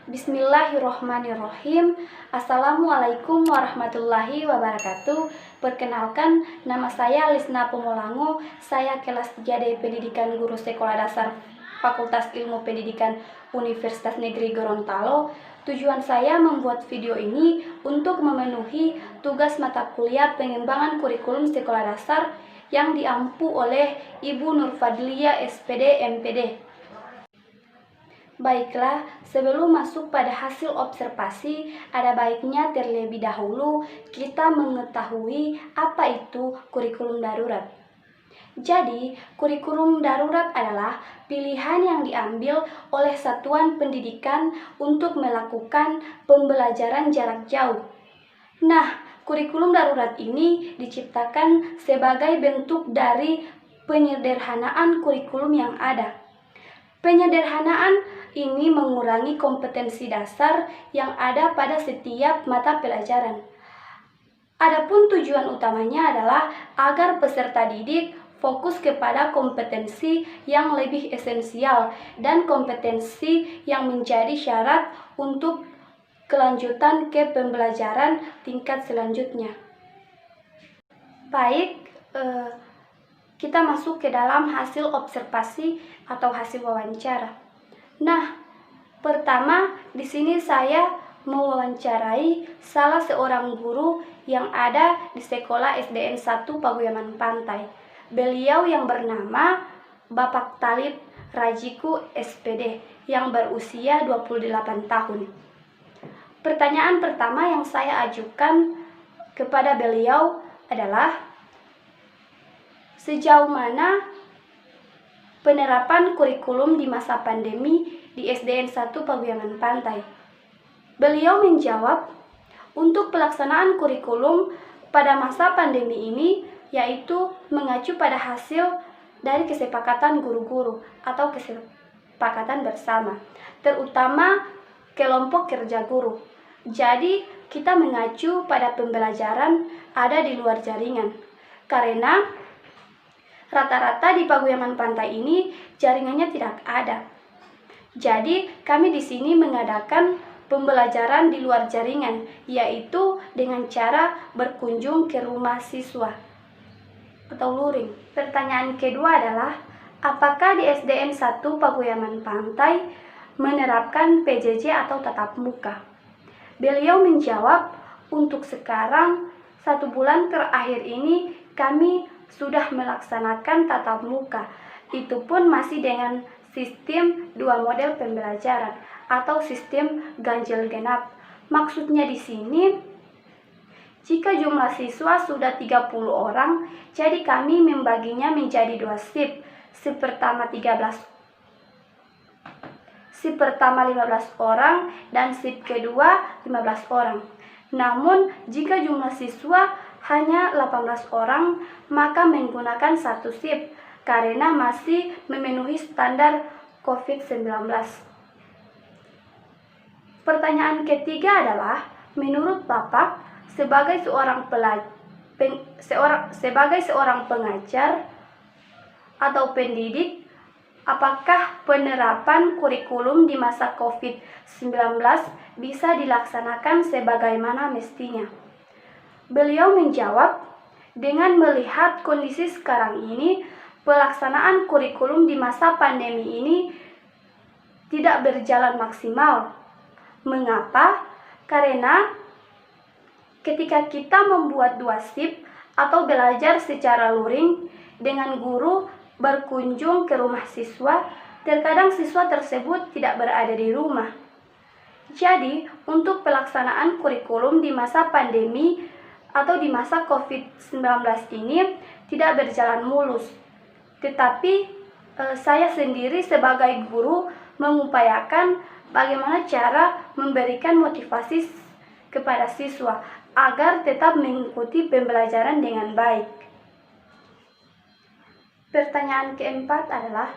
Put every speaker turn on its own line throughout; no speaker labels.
Bismillahirrohmanirrohim. Assalamualaikum warahmatullahi wabarakatuh. Perkenalkan, nama saya Lisna Pomolango. Saya kelas 3D Pendidikan Guru Sekolah Dasar Fakultas Ilmu Pendidikan Universitas Negeri Gorontalo. Tujuan saya membuat video ini untuk memenuhi tugas mata kuliah pengembangan kurikulum sekolah dasar yang diampu oleh Ibu Nurfadlia SPD MPD. Baiklah, sebelum masuk pada hasil observasi, ada baiknya terlebih dahulu kita mengetahui apa itu kurikulum darurat. Jadi, kurikulum darurat adalah pilihan yang diambil oleh satuan pendidikan untuk melakukan pembelajaran jarak jauh. Nah, kurikulum darurat ini diciptakan sebagai bentuk dari penyederhanaan kurikulum yang ada. Penyederhanaan ini mengurangi kompetensi dasar yang ada pada setiap mata pelajaran. Adapun tujuan utamanya adalah agar peserta didik fokus kepada kompetensi yang lebih esensial dan kompetensi yang menjadi syarat untuk kelanjutan ke pembelajaran tingkat selanjutnya. Baik, kita masuk ke dalam hasil observasi atau hasil wawancara. Nah, pertama di sini saya mewawancarai salah seorang guru yang ada di sekolah SDN 1 Paguyaman Pantai. Beliau yang bernama Bapak Talib Rajiku SPD yang berusia 28 tahun. Pertanyaan pertama yang saya ajukan kepada beliau adalah sejauh mana penerapan kurikulum di masa pandemi di SDN 1 Paguyaman Pantai. Beliau menjawab, untuk pelaksanaan kurikulum pada masa pandemi ini yaitu mengacu pada hasil dari kesepakatan guru-guru atau kesepakatan bersama, terutama kelompok kerja guru. Jadi, kita mengacu pada pembelajaran ada di luar jaringan, karena rata-rata di Paguyaman Pantai ini jaringannya tidak ada. Jadi, kami di sini mengadakan pembelajaran di luar jaringan, yaitu dengan cara berkunjung ke rumah siswa atau luring. Pertanyaan kedua adalah, apakah di SDN 1 Paguyaman Pantai menerapkan PJJ atau tatap muka? Beliau menjawab, untuk sekarang 1 bulan terakhir ini kami sudah melaksanakan tatap muka. Itu pun masih dengan sistem 2 model pembelajaran atau sistem ganjil genap. Maksudnya di sini, jika jumlah siswa sudah 30 orang, jadi kami membaginya menjadi 2 shift. Shift pertama 15 orang dan shift kedua 15 orang. Namun, jika jumlah siswa hanya 18 orang, maka menggunakan 1 shift karena masih memenuhi standar COVID-19. Pertanyaan ketiga adalah, menurut Bapak sebagai seorang pengajar atau pendidik, apakah penerapan kurikulum di masa COVID-19 bisa dilaksanakan sebagaimana mestinya? Beliau menjawab, dengan melihat kondisi sekarang ini, pelaksanaan kurikulum di masa pandemi ini tidak berjalan maksimal. Mengapa? Karena ketika kita membuat 2 shift atau belajar secara luring dengan guru berkunjung ke rumah siswa, terkadang siswa tersebut tidak berada di rumah. Jadi, untuk pelaksanaan kurikulum di masa pandemi atau di masa COVID-19 ini tidak berjalan mulus. Tetapi saya sendiri sebagai guru mengupayakan bagaimana cara memberikan motivasi kepada siswa agar tetap mengikuti pembelajaran dengan baik. Pertanyaan keempat adalah,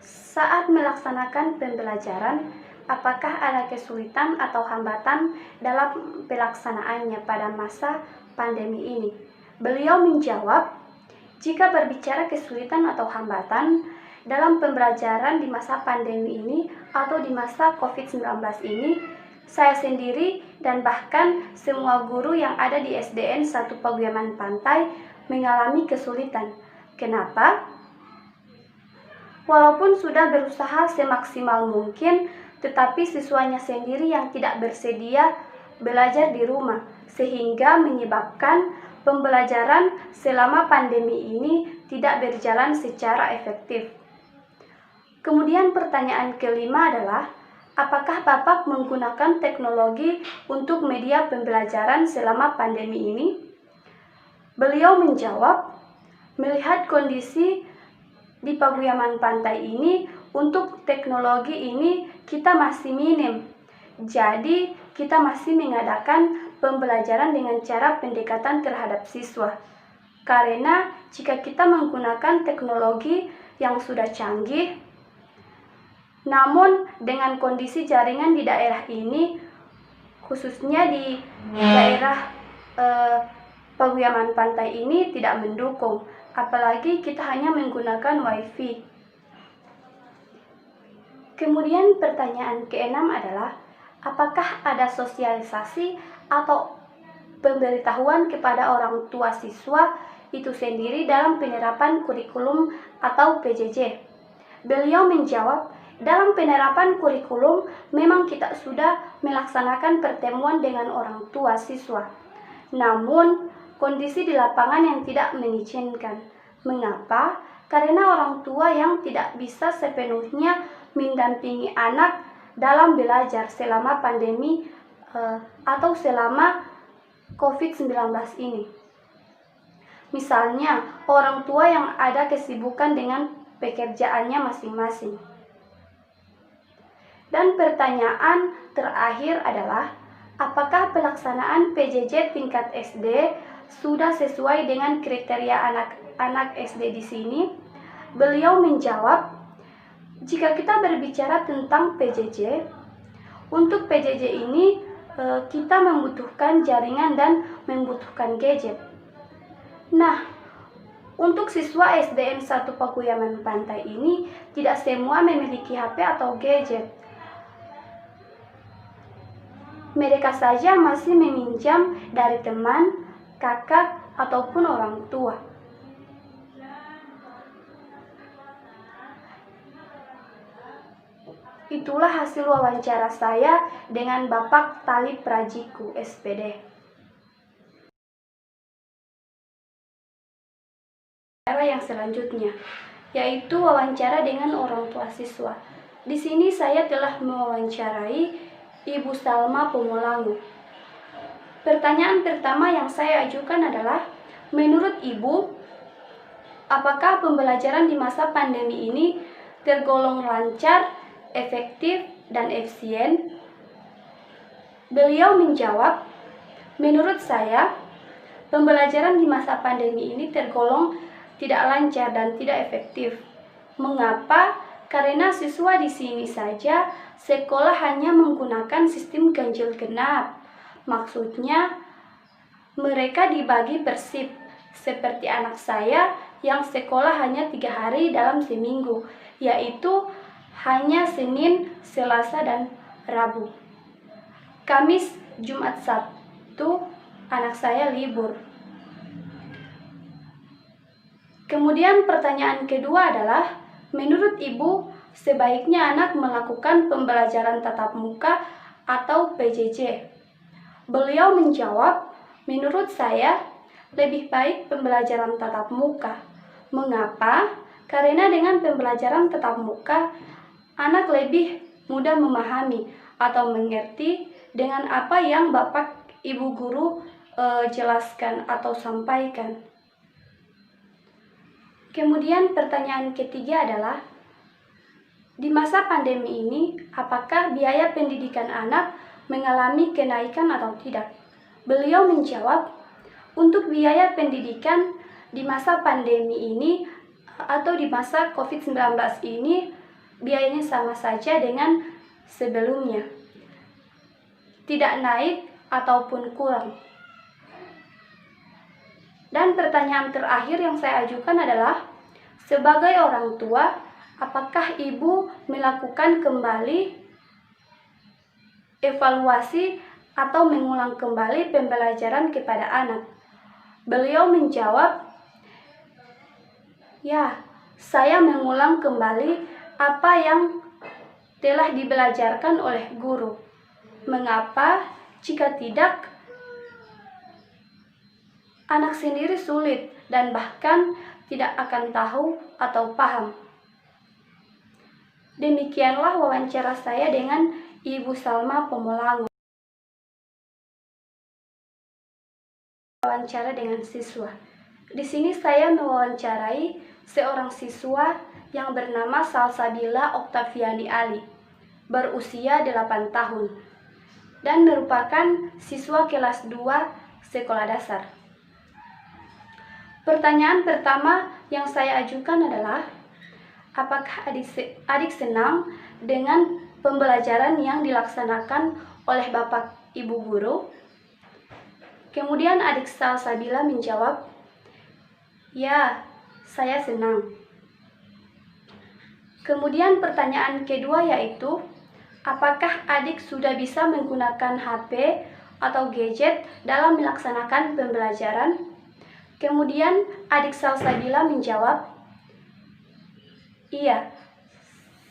saat melaksanakan pembelajaran, apakah ada kesulitan atau hambatan dalam pelaksanaannya pada masa pandemi ini? Beliau menjawab, jika berbicara kesulitan atau hambatan, dalam pembelajaran di masa pandemi ini atau di masa COVID-19 ini, saya sendiri dan bahkan semua guru yang ada di SDN 1 Paguyaman Pantai mengalami kesulitan. Kenapa? Walaupun sudah berusaha semaksimal mungkin, tetapi siswanya sendiri yang tidak bersedia belajar di rumah, sehingga menyebabkan pembelajaran selama pandemi ini tidak berjalan secara efektif. Kemudian pertanyaan kelima adalah, apakah Bapak menggunakan teknologi untuk media pembelajaran selama pandemi ini? Beliau menjawab, melihat kondisi di Paguyaman Pantai ini, untuk teknologi ini kita masih minim. Jadi, kita masih mengadakan pembelajaran dengan cara pendekatan terhadap siswa. Karena jika kita menggunakan teknologi yang sudah canggih, namun dengan kondisi jaringan di daerah ini, khususnya di daerah Paguyaman Pantai ini tidak mendukung, apalagi kita hanya menggunakan WiFi. Kemudian pertanyaan keenam adalah, apakah ada sosialisasi atau pemberitahuan kepada orang tua siswa itu sendiri dalam penerapan kurikulum atau PJJ? Beliau menjawab, dalam penerapan kurikulum memang kita sudah melaksanakan pertemuan dengan orang tua siswa. Namun, kondisi di lapangan yang tidak mengizinkan. Mengapa? Karena orang tua yang tidak bisa sepenuhnya mendampingi anak dalam belajar selama pandemi atau selama COVID-19 ini. Misalnya, orang tua yang ada kesibukan dengan pekerjaannya masing-masing. Dan pertanyaan terakhir adalah, apakah pelaksanaan PJJ tingkat SD sudah sesuai dengan kriteria anak-anak SD di sini? Beliau menjawab, jika kita berbicara tentang PJJ, untuk PJJ ini kita membutuhkan jaringan dan membutuhkan gadget. Nah, untuk siswa SDN 1 Paguyaman Pantai ini tidak semua memiliki HP atau gadget. Mereka saja masih meminjam dari teman, kakak, ataupun orang tua. Itulah hasil wawancara saya dengan Bapak Talib Prajiku, SPD. Yang selanjutnya, yaitu wawancara dengan orang tua siswa. Di sini saya telah mewawancarai Ibu Salma Pomolangu. Pertanyaan pertama yang saya ajukan adalah, menurut Ibu, apakah pembelajaran di masa pandemi ini tergolong lancar, efektif, dan efisien? Beliau menjawab, menurut saya, pembelajaran di masa pandemi ini tergolong tidak lancar dan tidak efektif. Mengapa? Karena siswa di sini saja sekolah hanya menggunakan sistem ganjil genap. Maksudnya, mereka dibagi per shift, seperti anak saya yang sekolah hanya 3 hari dalam seminggu, yaitu hanya Senin, Selasa, dan Rabu. Kamis, Jumat, Sabtu, anak saya libur. Kemudian pertanyaan kedua adalah, menurut Ibu, sebaiknya anak melakukan pembelajaran tatap muka atau PJJ? Beliau menjawab, menurut saya, lebih baik pembelajaran tatap muka. Mengapa? Karena dengan pembelajaran tatap muka, anak lebih mudah memahami atau mengerti dengan apa yang Bapak Ibu guru jelaskan atau sampaikan. Kemudian pertanyaan ketiga adalah, di masa pandemi ini, apakah biaya pendidikan anak mengalami kenaikan atau tidak? Beliau menjawab, untuk biaya pendidikan di masa pandemi ini atau di masa COVID-19 ini, biayanya sama saja dengan sebelumnya, tidak naik ataupun kurang. Dan pertanyaan terakhir yang saya ajukan adalah, sebagai orang tua, apakah Ibu melakukan kembali evaluasi atau mengulang kembali pembelajaran kepada anak? Beliau menjawab, ya, saya mengulang kembali apa yang telah dibelajarkan oleh guru. Mengapa? Jika tidak, anak sendiri sulit dan bahkan tidak akan tahu atau paham. Demikianlah wawancara saya dengan Ibu Salma Pomolango. Wawancara dengan siswa. Di sini saya mewawancarai seorang siswa yang bernama Salsabila Oktaviani Ali, berusia 8 tahun, dan merupakan siswa kelas 2 sekolah dasar. Pertanyaan pertama yang saya ajukan adalah, apakah adik senang dengan pembelajaran yang dilaksanakan oleh Bapak Ibu guru? Kemudian adik Salsabila menjawab, ya, saya senang. Kemudian pertanyaan kedua yaitu, apakah adik sudah bisa menggunakan HP atau gadget dalam melaksanakan pembelajaran? Kemudian adik Salsabila menjawab, iya,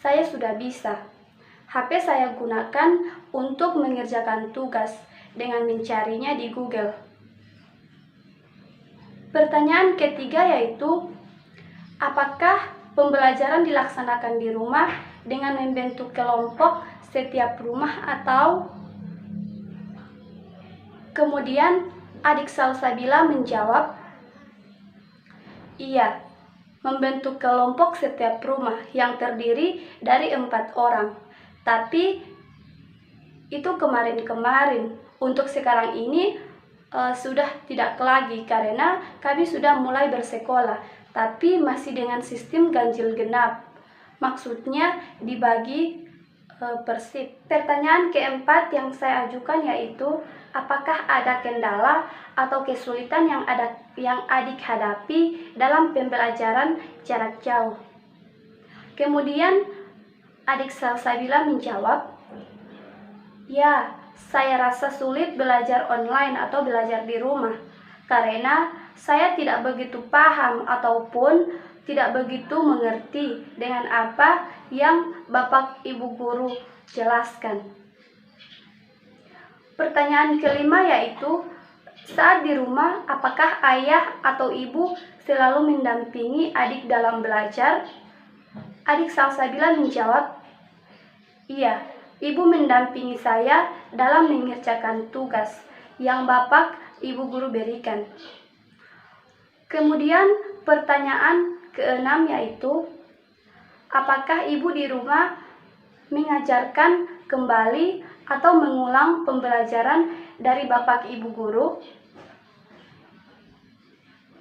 saya sudah bisa. HP saya gunakan untuk mengerjakan tugas dengan mencarinya di Google. Pertanyaan ketiga yaitu, apakah pembelajaran dilaksanakan di rumah dengan membentuk kelompok setiap rumah atau? Kemudian adik Salsabila menjawab, iya, membentuk kelompok setiap rumah yang terdiri dari 4 orang. Tapi itu kemarin-kemarin. Untuk sekarang ini sudah tidak lagi karena kami sudah mulai bersekolah, tapi masih dengan sistem ganjil genap. Maksudnya dibagi per shift. Pertanyaan keempat yang saya ajukan yaitu, apakah ada kendala atau kesulitan yang adik hadapi dalam pembelajaran jarak jauh? Kemudian adik Salsabila menjawab, ya, saya rasa sulit belajar online atau belajar di rumah karena saya tidak begitu paham ataupun tidak begitu mengerti dengan apa yang Bapak Ibu guru jelaskan. Pertanyaan kelima yaitu, saat di rumah apakah ayah atau ibu selalu mendampingi adik dalam belajar? Adik Salsabila menjawab, iya, ibu mendampingi saya dalam mengerjakan tugas yang Bapak Ibu guru berikan. Kemudian pertanyaan keenam yaitu, apakah ibu di rumah mengajarkan kembali atau mengulang pembelajaran dari Bapak Ibu guru?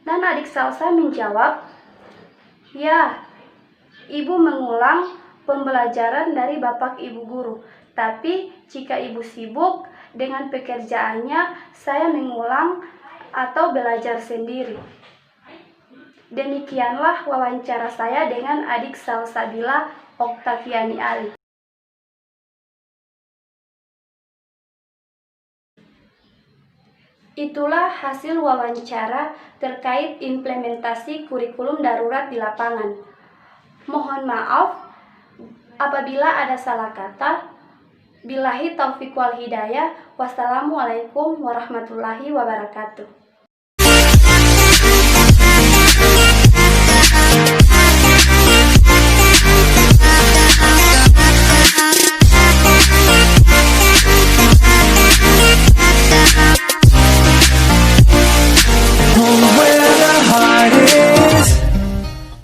Dan adik Salsa menjawab, ya, ibu mengulang pembelajaran dari Bapak Ibu guru. Tapi jika ibu sibuk dengan pekerjaannya, saya mengulang atau belajar sendiri. Demikianlah wawancara saya dengan adik Salsabila Oktaviani Ali. Itulah hasil wawancara terkait implementasi kurikulum darurat di lapangan. Mohon maaf apabila ada salah kata. Billahi taufiq wal hidayah. Wassalamualaikum warahmatullahi wabarakatuh.